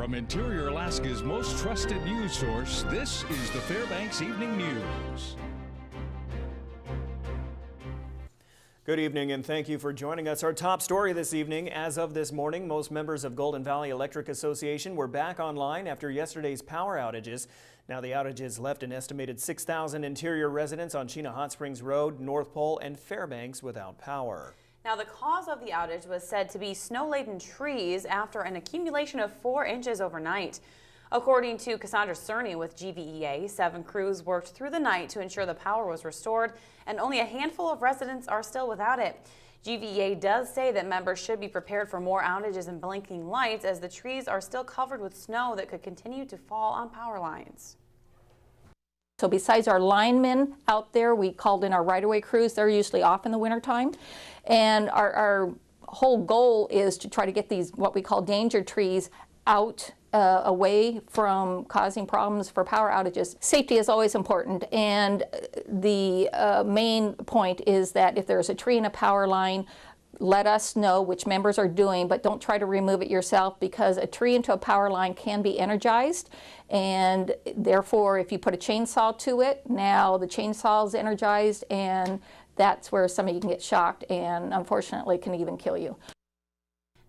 From Interior Alaska's most trusted news source, this is the Fairbanks Evening News. Good evening and thank you for joining us. Our top story this evening, as of this morning, most members of Golden Valley Electric Association were back online after yesterday's power outages. Now the outages left an estimated 6,000 interior residents on Chena Hot Springs Road, North Pole, and Fairbanks without power. Now the cause of the outage was said to be snow-laden trees after an accumulation of 4 inches overnight. According to Cassandra Cerny with GVEA, 7 crews worked through the night to ensure the power was restored, and only a handful of residents are still without it. GVEA does say that members should be prepared for more outages and blinking lights as the trees are still covered with snow that could continue to fall on power lines. So besides our linemen out there, we called in our right-of-way crews. They're usually off in the wintertime. And our whole goal is to try to get these, what we call danger trees, out away from causing problems for power outages. Safety is always important, and the main point is that if there's a tree in a power line, let us know, which members are doing, but don't try to remove it yourself, because a tree into a power line can be energized, and therefore if you put a chainsaw to it, now the chainsaw is energized, and that's where somebody can get shocked and unfortunately can even kill you.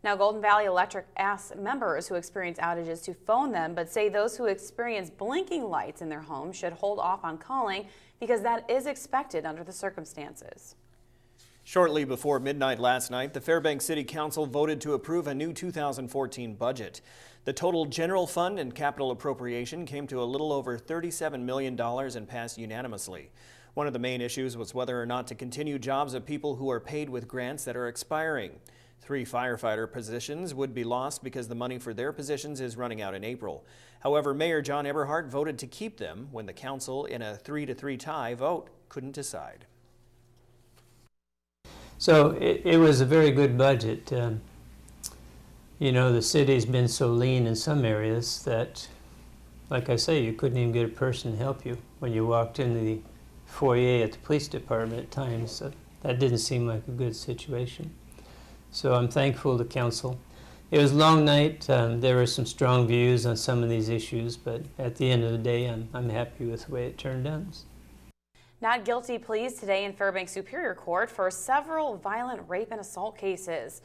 Now, Golden Valley Electric asks members who experience outages to phone them, but say those who experience blinking lights in their homes should hold off on calling because that is expected under the circumstances. Shortly before midnight last night, the Fairbanks City Council voted to approve a new 2014 budget. The total general fund and capital appropriation came to a little over $37 million and passed unanimously. One of the main issues was whether or not to continue jobs of people who are paid with grants that are expiring. 3 firefighter positions would be lost because the money for their positions is running out in April. However, Mayor John Eberhardt voted to keep them when the council, in a 3-3 tie vote, couldn't decide. So it was a very good budget. You know, the city's been so lean in some areas that, like I say, you couldn't even get a person to help you when you walked into the foyer at the police department at times. So that didn't seem like a good situation. So I'm thankful to council. It was a long night. There were some strong views on some of these issues, but at the end of the day, I'm happy with the way it turned out. Not guilty pleas today in Fairbanks Superior Court for several violent rape and assault cases.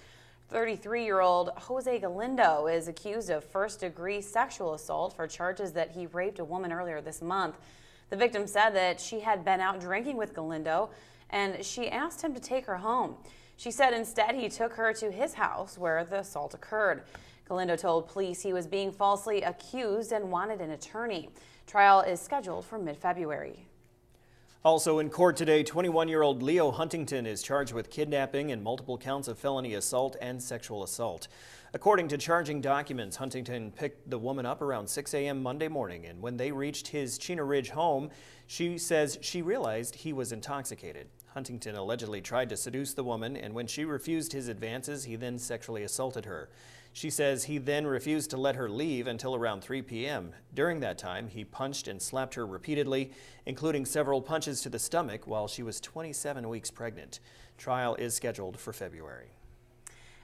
33-year-old Jose Galindo is accused of first-degree sexual assault for charges that he raped a woman earlier this month. The victim said that she had been out drinking with Galindo and she asked him to take her home. She said instead he took her to his house where the assault occurred. Galindo told police he was being falsely accused and wanted an attorney. Trial is scheduled for mid-February. Also in court today, 21-year-old Leo Huntington is charged with kidnapping and multiple counts of felony assault and sexual assault. According to charging documents, Huntington picked the woman up around 6 a.m. Monday morning, and when they reached his Chena Ridge home, she says she realized he was intoxicated. Huntington allegedly tried to seduce the woman, and when she refused his advances, he then sexually assaulted her. She says he then refused to let her leave until around 3 p.m. During that time, he punched and slapped her repeatedly, including several punches to the stomach while she was 27 weeks pregnant. Trial is scheduled for February.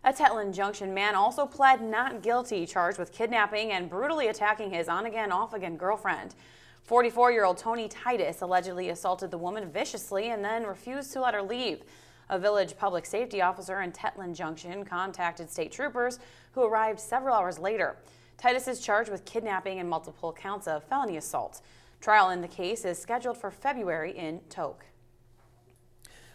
A Tetlin Junction man also pled not guilty, charged with kidnapping and brutally attacking his on-again, off-again girlfriend. 44-year-old Tony Titus allegedly assaulted the woman viciously and then refused to let her leave. A village public safety officer in Tetlin Junction contacted state troopers who arrived several hours later. Titus is charged with kidnapping and multiple counts of felony assault. Trial in the case is scheduled for February in Tok.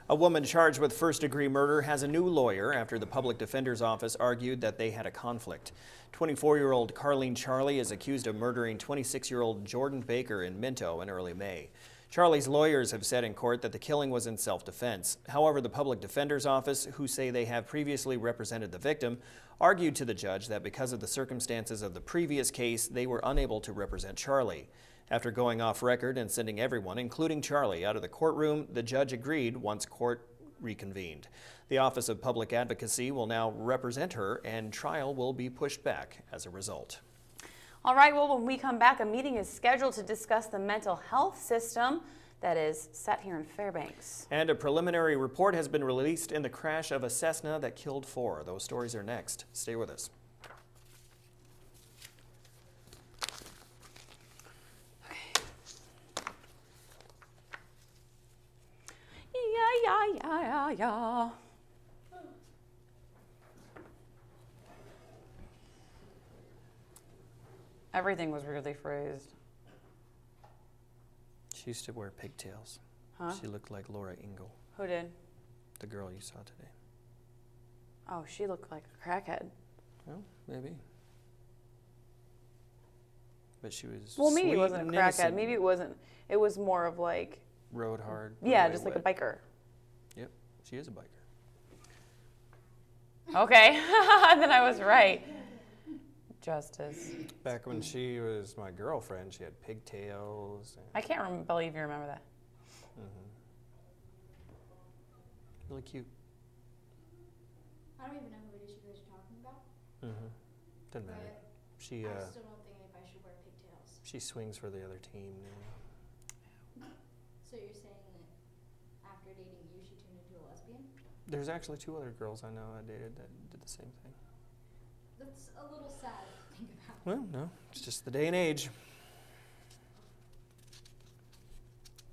A woman charged with first-degree murder has a new lawyer after the public defender's office argued that they had a conflict. 24-year-old Carlene Charlie is accused of murdering 26-year-old Jordan Baker in Minto in early May. Charlie's lawyers have said in court that the killing was in self-defense. However, the public defender's office, who say they have previously represented the victim, argued to the judge that because of the circumstances of the previous case, they were unable to represent Charlie. After going off record and sending everyone, including Charlie, out of the courtroom, the judge agreed once court reconvened. The Office of Public Advocacy will now represent her, and trial will be pushed back as a result. All right, well, when we come back, a meeting is scheduled to discuss the mental health system that is set here in Fairbanks. And a preliminary report has been released in the crash of a Cessna that killed 4. Those stories are next. Stay with us. yeah. Everything was weirdly phrased. She used to wear pigtails. Huh? She looked like Laura Ingalls, Who did? the girl you saw today. Oh, she looked like a crackhead. Well, maybe. But she was Well, maybe sweet it wasn't a and crackhead. innocent. Maybe it wasn't. It was more of like, Rode hard. yeah, rode just like wet. a biker. Yep, she is a biker. Okay, then I was right. Justice. Back when she was my girlfriend, she had pigtails. And I can't believe you remember that. really cute. I don't even know who it is you guys are talking about. Doesn't matter. But She I still don't think anybody should wear pigtails. she swings for the other team now. So you're saying that after dating you, she turned into a lesbian? There's actually 2 other girls I know I dated that did the same thing. That's a little sad to think about. Well, no, it's just the day and age.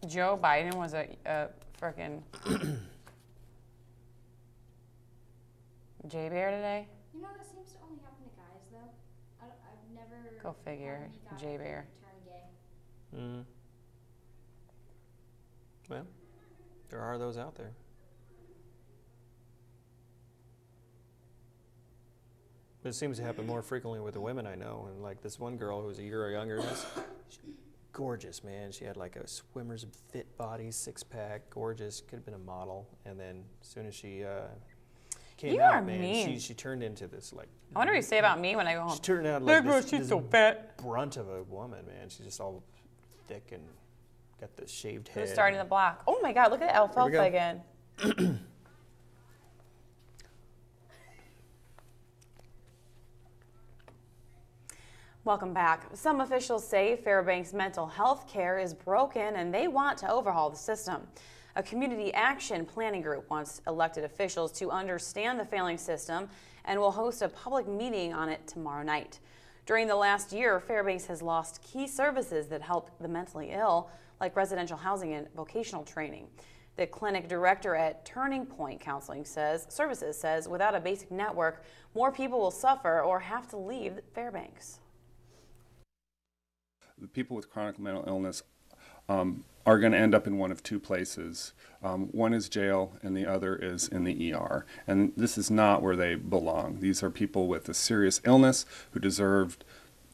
Joe Biden was a frickin' J-Bear today? You know, that seems to only happen to guys, though. I've never Go figure, had any guy J-Bear. turn gay. Well, there are those out there. But it seems to happen more frequently with the women I know. And like this one girl who's a year younger than us, gorgeous, man. She had like a swimmer's fit body, 6-pack, gorgeous. Could have been a model. And then as soon as she came You out, are man, mean. she turned into this like. I wonder what you say about me when I go home. She turned out like this, she's this so fat. brunt of a woman, man. She's just all thick and got the shaved head. Who's starting the block? Oh my God, look at alfalfa go. again. Welcome back. Some officials say Fairbanks mental health care is broken and they want to overhaul the system. A community action planning group wants elected officials to understand the failing system and will host a public meeting on it tomorrow night. During the last year, Fairbanks has lost key services that help the mentally ill, like residential housing and vocational training. The clinic director at Turning Point Counseling Services says without a basic network, more people will suffer or have to leave Fairbanks. The people with chronic mental illness are going to end up in one of 2 places. One is jail and the other is in the ER. And this is not where they belong. These are people with a serious illness who deserve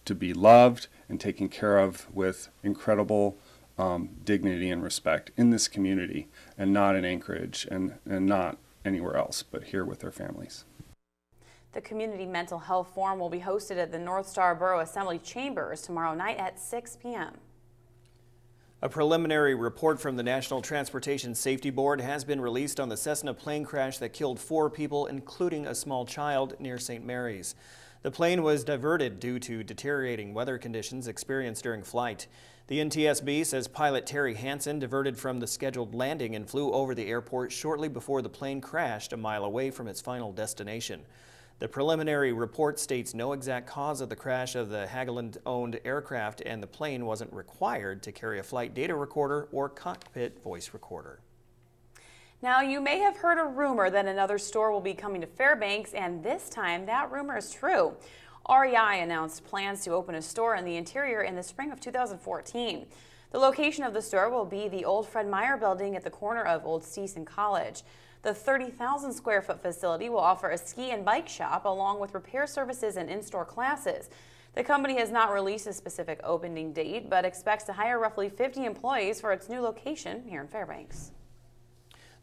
to be loved and taken care of with incredible dignity and respect in this community, and not in Anchorage and not anywhere else, but here with their families. The Community Mental Health Forum will be hosted at the North Star Borough Assembly Chambers tomorrow night at 6 p.m. A preliminary report from the National Transportation Safety Board has been released on the Cessna plane crash that killed 4 people, including a small child, near St. Mary's. The plane was diverted due to deteriorating weather conditions experienced during flight. The NTSB says pilot Terry Hansen diverted from the scheduled landing and flew over the airport shortly before the plane crashed a mile away from its final destination. The preliminary report states no exact cause of the crash of the Hagelin-owned aircraft, and the plane wasn't required to carry a flight data recorder or cockpit voice recorder. Now, you may have heard a rumor that another store will be coming to Fairbanks, and this time that rumor is true. REI announced plans to open a store in the interior in the spring of 2014. The location of the store will be the old Fred Meyer building at the corner of Old Steeson College. The 30,000 square foot facility will offer a ski and bike shop along with repair services and in-store classes. The company has not released a specific opening date, but expects to hire roughly 50 employees for its new location here in Fairbanks.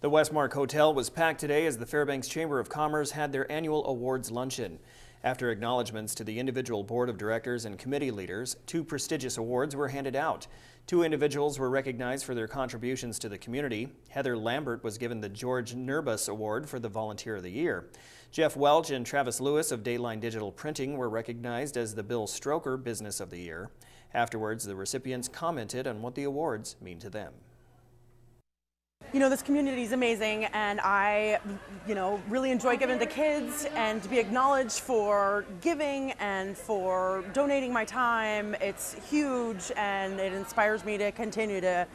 The Westmark Hotel was packed today as the Fairbanks Chamber of Commerce had their annual awards luncheon. After acknowledgments to the individual board of directors and committee leaders, 2 prestigious awards were handed out. 2 individuals were recognized for their contributions to the community. Heather Lambert was given the George Nurbus Award for the Volunteer of the Year. Jeff Welch and Travis Lewis of Dayline Digital Printing were recognized as the Bill Stroker Business of the Year. Afterwards, the recipients commented on what the awards mean to them. You know, this community is amazing, and I, really enjoy giving to kids, and to be acknowledged for giving and for donating my time. It's huge, and it inspires me to continue to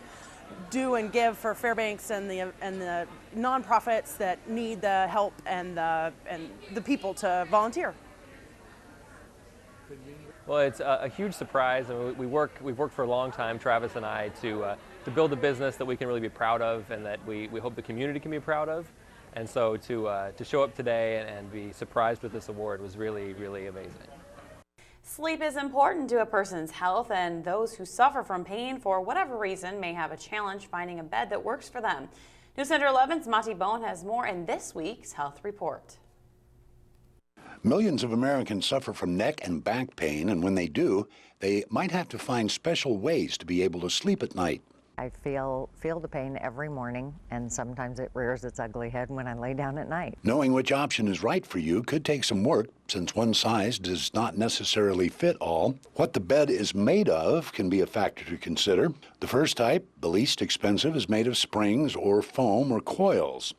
do and give for Fairbanks and the nonprofits that need the help and the people to volunteer. Well, it's a huge surprise, and we've worked for a long time, Travis and I, to build a business that we can really be proud of, and that we hope the community can be proud of. And so to show up today and be surprised with this award was really, really amazing. Sleep is important to a person's health, and those who suffer from pain for whatever reason may have a challenge finding a bed that works for them. News Center 11's Monty Bone has more in this week's Health Report. Millions of Americans suffer from neck and back pain, and when they do, they might have to find special ways to be able to sleep at night. I feel the pain every morning, and sometimes it rears its ugly head when I lay down at night. Knowing which option is right for you could take some work, since one size does not necessarily fit all. What the bed is made of can be a factor to consider. The first type, the least expensive, is made of springs or foam or coils.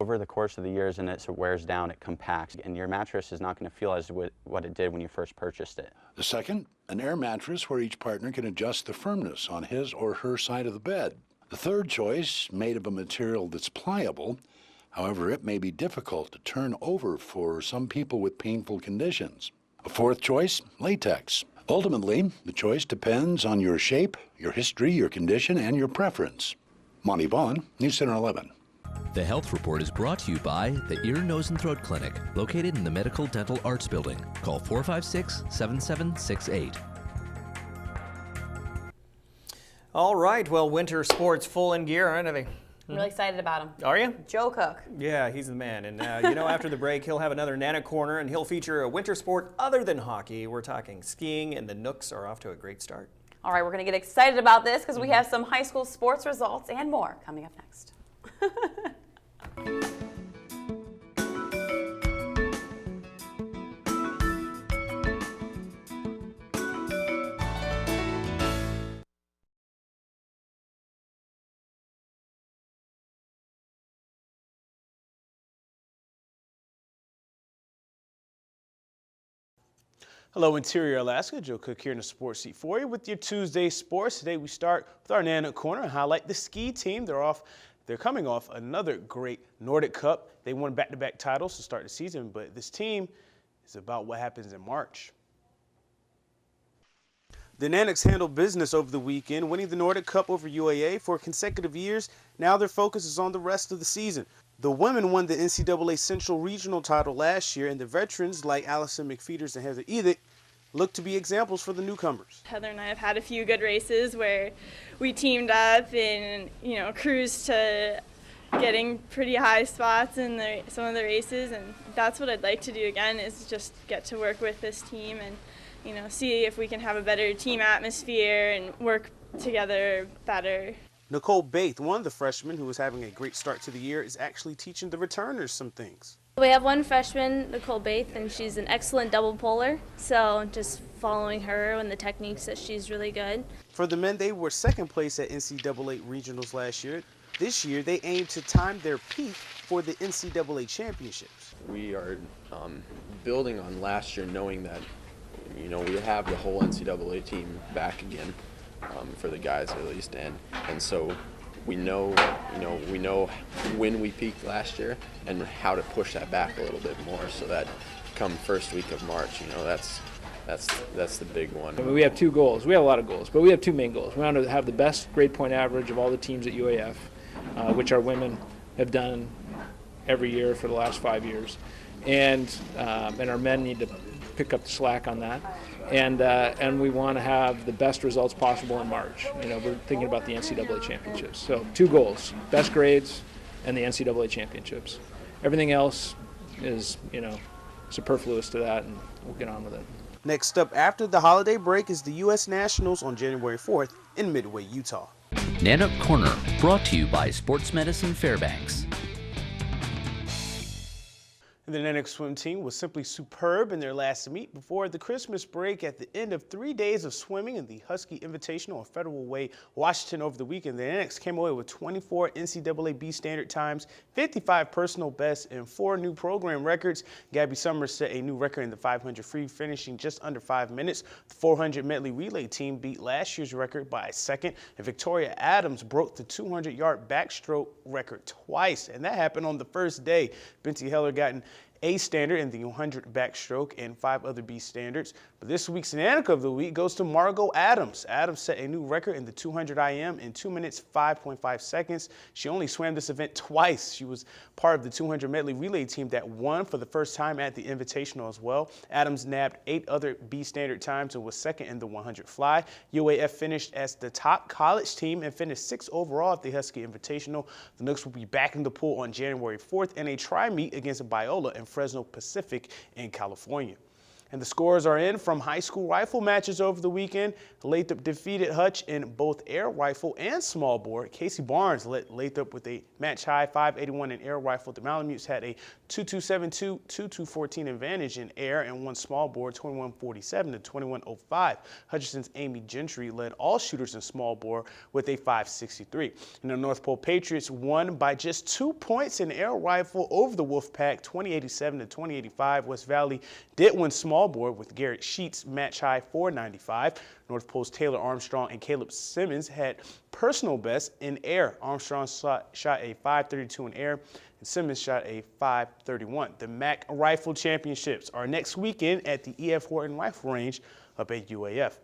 Over the course of the years, and it wears down, it compacts, and your mattress is not going to feel as what it did when you first purchased it. The second, an air mattress where each partner can adjust the firmness on his or her side of the bed. The third choice, made of a material that's pliable. However, it may be difficult to turn over for some people with painful conditions. A fourth choice, latex. Ultimately, the choice depends on your shape, your history, your condition, and your preference. Monty Vaughn, News Center 11. The Health Report is brought to you by the Ear, Nose, and Throat Clinic, located in the Medical Dental Arts Building. Call 456-7768. All right, well, winter sports full in gear, aren't they? I'm really excited about him. Are you? Joe Cook. Yeah, he's the man. And after the break, he'll have another Nana Corner, and he'll feature a winter sport other than hockey. We're talking skiing, and the Nooks are off to a great start. All right, we're going to get excited about this because we have some high school sports results and more coming up next. Hello, Interior Alaska. Joe Cook here in the sports seat for you with your Tuesday sports. Today we start with our Nana Corner and highlight the ski team. They're coming off another great Nordic Cup. They won back-to-back titles to start the season, but this team is about what happens in March. The Nanaks handled business over the weekend, winning the Nordic Cup over UAA for consecutive years. Now their focus is on the rest of the season. The women won the NCAA Central Regional title last year, and the veterans like Allison McFeeters and Heather Edick look to be examples for the newcomers. Heather and I have had a few good races where we teamed up and cruised to getting pretty high spots in some of the races, and that's what I'd like to do again, is just get to work with this team and see if we can have a better team atmosphere and work together better. Nicole Baith, one of the freshmen who is having a great start to the year, is actually teaching the returners some things. We have one freshman, Nicole Baith, and she's an excellent double poler, so just following her and the techniques that she's really good. For the men, they were second place at NCAA regionals last year. This year, they aim to time their peak for the NCAA championships. We are building on last year, knowing that we have the whole NCAA team back again. For the guys at least, and so we know when we peaked last year and how to push that back a little bit more, so that come first week of March, that's the big one. I mean, we have two goals. We have a lot of goals, but we have two main goals. We want to have the best grade point average of all the teams at UAF, which our women have done every year for the last 5 years, and our men need to pick up the slack on that. And we want to have the best results possible in March. We're thinking about the NCAA championships. So two goals: best grades and the NCAA championships. Everything else is, superfluous to that, and we'll get on with it. Next up after the holiday break is the U.S. Nationals on January 4th in Midway, Utah. Nana Corner, brought to you by Sports Medicine Fairbanks. And the Atlantic swim team was simply superb in their last meet before the Christmas break. At the end of 3 days of swimming in the Husky Invitational on Federal Way, Washington over the weekend, the Atlantics came away with 24 NCAA B standard times, 55 personal bests, and 4 new program records. Gabby Summers set a new record in the 500 free, finishing just under 5 minutes. The 400 medley relay team beat last year's record by a second, and Victoria Adams broke the 200-yard backstroke record twice, and that happened on the first day. Binti Heller got an A standard in the 100 backstroke and 5 other B standards. But this week's Shenanigan of the Week goes to Margot Adams. Adams set a new record in the 200 IM in 2 minutes 5.5 seconds. She only swam this event twice. She was part of the 200 medley relay team that won for the first time at the Invitational as well. Adams nabbed 8 other B standard times and was second in the 100 fly. UAF finished as the top college team and finished 6th overall at the Husky Invitational. The Nooks will be back in the pool on January 4th in a tri-meet against Biola and Fresno Pacific in California. And the scores are in from high school rifle matches over the weekend. Lathrop defeated Hutch in both air rifle and small bore. Casey Barnes led Lathrop with a match-high 581 in air rifle. The Malamutes had a 2272, 2214 advantage in air and won small bore 2147 to 2105. Hutchinson's Amy Gentry led all shooters in small bore with a 563. And the North Pole Patriots won by just 2 points in air rifle over the Wolfpack, 2087 to 2085. West Valley did win small bore with Garrett Sheets match-high 495. North Pole's Taylor Armstrong and Caleb Simmons had personal bests in air. Armstrong shot a 532 in air, and Simmons shot a 531. The MAC Rifle Championships are next weekend at the E.F. Horton Rifle Range up at UAF.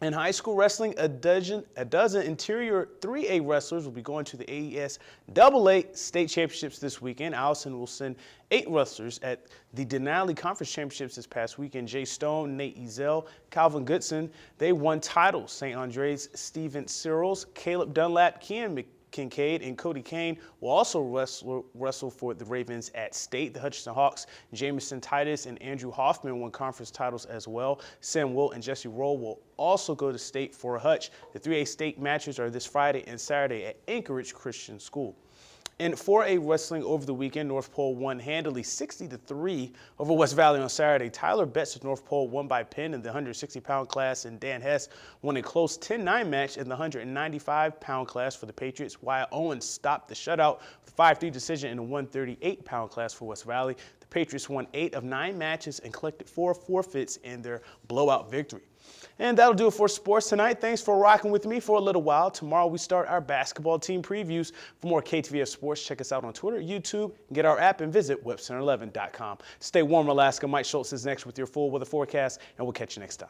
In high school wrestling, a dozen interior 3A wrestlers will be going to the AES AA state championships this weekend. Allison will send 8 wrestlers at the Denali Conference Championships this past weekend. Jay Stone, Nate Ezel, Calvin Goodson, they won titles. St. Andre's, Steven Searles, Caleb Dunlap, Ken Kincaid, and Cody Kane will also wrestle for the Ravens at state. The Hutchinson Hawks, Jamison Titus and Andrew Hoffman won conference titles as well. Sam Wilt and Jesse Roll will also go to state for Hutch. The 3A state matches are this Friday and Saturday at Anchorage Christian School. In 4A wrestling over the weekend, North Pole won handily 60-3 over West Valley on Saturday. Tyler Betts of North Pole won by pin in the 160-pound class, and Dan Hess won a close 10-9 match in the 195-pound class for the Patriots, while Owen stopped the shutout with a 5-3 decision in the 138-pound class for West Valley. The Patriots won 8 of 9 matches and collected 4 forfeits in their blowout victory. And that'll do it for sports tonight. Thanks for rocking with me for a little while. Tomorrow we start our basketball team previews. For more KTVF sports, check us out on Twitter, YouTube, get our app, and visit webcenter11.com. Stay warm, Alaska. Mike Schultz is next with your full weather forecast, and we'll catch you next time.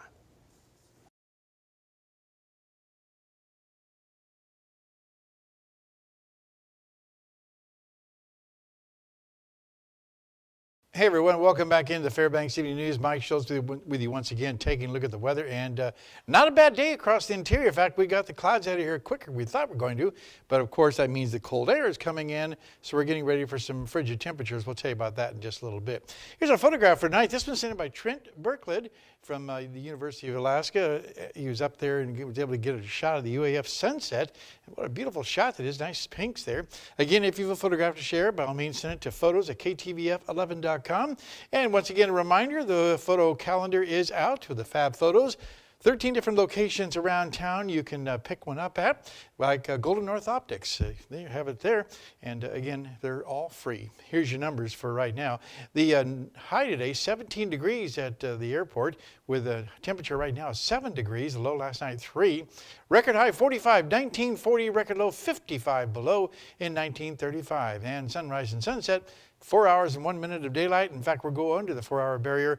Hey everyone, welcome back into the Fairbanks Evening News. Mike Schultz with you once again, taking a look at the weather, and not a bad day across the interior. In fact, we got the clouds out of here quicker than we thought we were going to, but of course that means the cold air is coming in, so we're getting ready for some frigid temperatures. We'll tell you about that in just a little bit. Here's our photograph for tonight. This one's sent in by Trent Berklid from the University of Alaska. He was up there and was able to get a shot of the UAF sunset. And what a beautiful shot that is. Nice pinks there. Again, if you have a photograph to share, by all means send it to photos@ktvf11.com. And once again, a reminder, the photo calendar is out with the fab photos. 13 different locations around town you can pick one up at, like Golden North Optics. There you have it there. And again, they're all free. Here's your numbers for right now. The high today, 17 degrees at the airport, with a temperature right now of 7 degrees. The low last night, 3. Record high 45, 1940. Record low 55 below in 1935. And sunrise and sunset, 4 hours and 1 minute of daylight. In fact, we'll go under the 4-hour barrier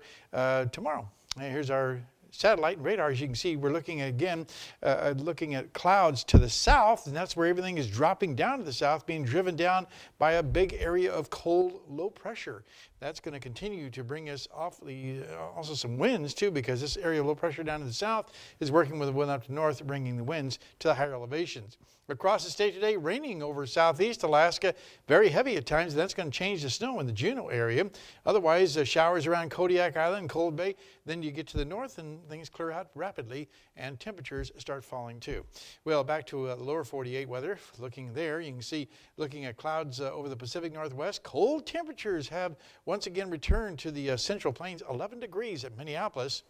tomorrow. And here's our satellite and radar. As you can see, we're looking again, looking at clouds to the south, and that's where everything is dropping down to the south, being driven down by a big area of cold, low pressure. That's going to continue to bring us also some winds too, because this area of low pressure down to the south is working with the wind up to north, bringing the winds to the higher elevations. Across the state today, raining over southeast Alaska, very heavy at times, and that's going to change to snow in the Juneau area. Otherwise, showers around Kodiak Island, Cold Bay. Then you get to the north and things clear out rapidly and temperatures start falling too. Well, back to the lower 48 weather. Looking there, you can see, looking at clouds over the Pacific Northwest, cold temperatures have once again return to the Central Plains, 11 degrees at Minneapolis.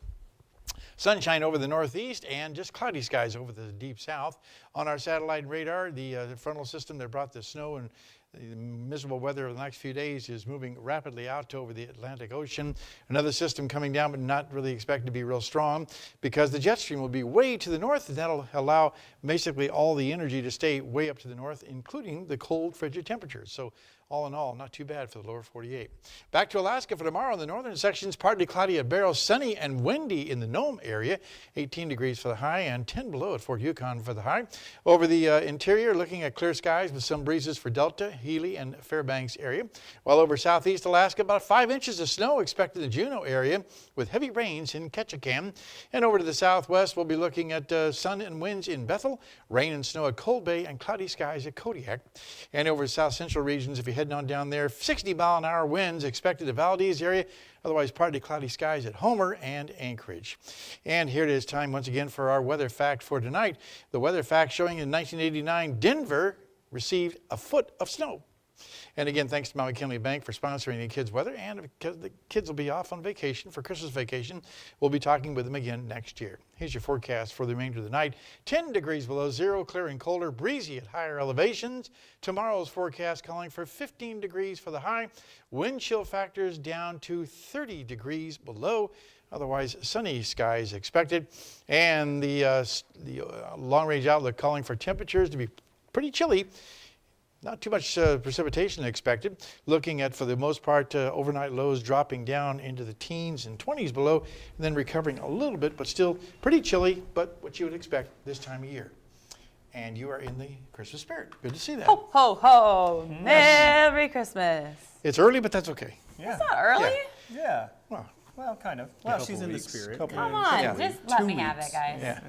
Sunshine over the northeast and just cloudy skies over the deep south. On our satellite radar, the frontal system that brought the snow and the miserable weather of the next few days is moving rapidly out over the Atlantic Ocean. Another system coming down, but not really expected to be real strong because the jet stream will be way to the north, and that'll allow basically all the energy to stay way up to the north, including the cold, frigid temperatures. So all in all, not too bad for the lower 48. Back to Alaska for tomorrow. In the northern sections, partly cloudy at Barrow, sunny and windy in the Nome area. 18 degrees for the high and 10 below at Fort Yukon for the high. Over the interior, looking at clear skies with some breezes for Delta, Healy, and Fairbanks area. While over southeast Alaska, about 5 inches of snow expected in the Juneau area with heavy rains in Ketchikan. And over to the southwest, we'll be looking at sun and winds in Bethel, rain and snow at Cold Bay, and cloudy skies at Kodiak. And over the south central regions, if you heading on down there, 60-mile-an-hour winds expected at Valdez area, otherwise partly cloudy skies at Homer and Anchorage. And here it is time once again for our weather fact for tonight. The weather fact showing in 1989, Denver received a foot of snow. And again, thanks to Mount McKinley Bank for sponsoring the kids' weather. And because the kids will be off on vacation for Christmas vacation, we'll be talking with them again next year. Here's your forecast for the remainder of the night. 10 degrees below zero, clear and colder, breezy at higher elevations. Tomorrow's forecast calling for 15 degrees for the high. Wind chill factors down to 30 degrees below. Otherwise, sunny skies expected. And the long-range outlook calling for temperatures to be pretty chilly. Not too much precipitation expected. Looking at, for the most part, overnight lows dropping down into the teens and 20s below, and then recovering a little bit, but still pretty chilly, but what you would expect this time of year. And you are in the Christmas spirit. Good to see that. Ho, ho, ho. Merry Christmas. It's early, but that's okay. Yeah. It's not early. Yeah. Well, kind of. Well, she's in the spirit. Come on, just let me have it, guys. Yeah.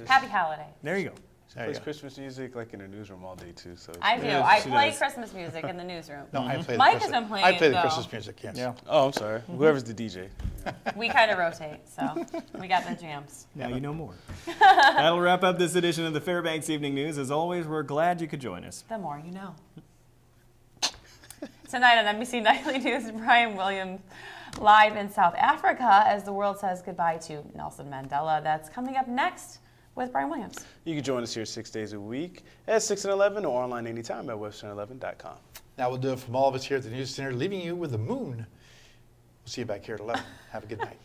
Happy holiday. There you go. Plays Christmas music like in a newsroom all day too. So I do. I play Christmas music in the newsroom. No, I play Mike has been playing I play the though. Christmas music, yes. Yeah. Oh, I'm sorry. Whoever's the DJ. We kind of rotate, so we got the jams. Now you know more. That'll wrap up this edition of the Fairbanks Evening News. As always, we're glad you could join us. The more you know. Tonight on NBC Nightly News, Brian Williams live in South Africa as the world says goodbye to Nelson Mandela. That's coming up next with Brian Williams. You can join us here 6 days a week at 6 and 11 or online anytime at western11.com. Now we'll do it from all of us here at the News Center, leaving you with the moon. We'll see you back here at 11. Have a good night.